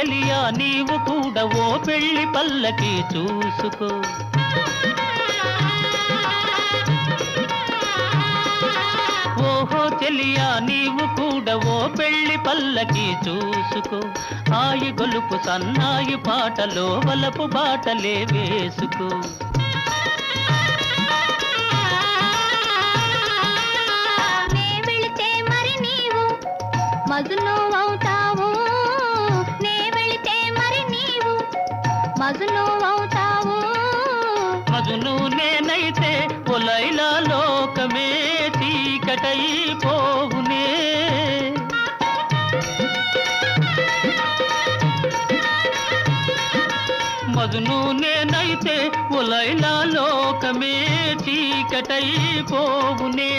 చెలియా నీవు కూడా ఓ పెళ్లి పల్లకి చూసుకో. ఓహో చెలియా నీవు కూడా ఓ పెళ్లి పల్లకి చూసుకో. హాయి గొలుపు సన్నాయి పాటలో వలపు బాటలే వేసుకో. మజును అవుతావు, నే వెళితే మరి నీవు మజును అవుతావు. మజును నేనైతే ఓ లైలా లోకమే చీకటైపోవునే. మజును నేనైతే ఓ లైలా లోకమే చీకటైపోవునే.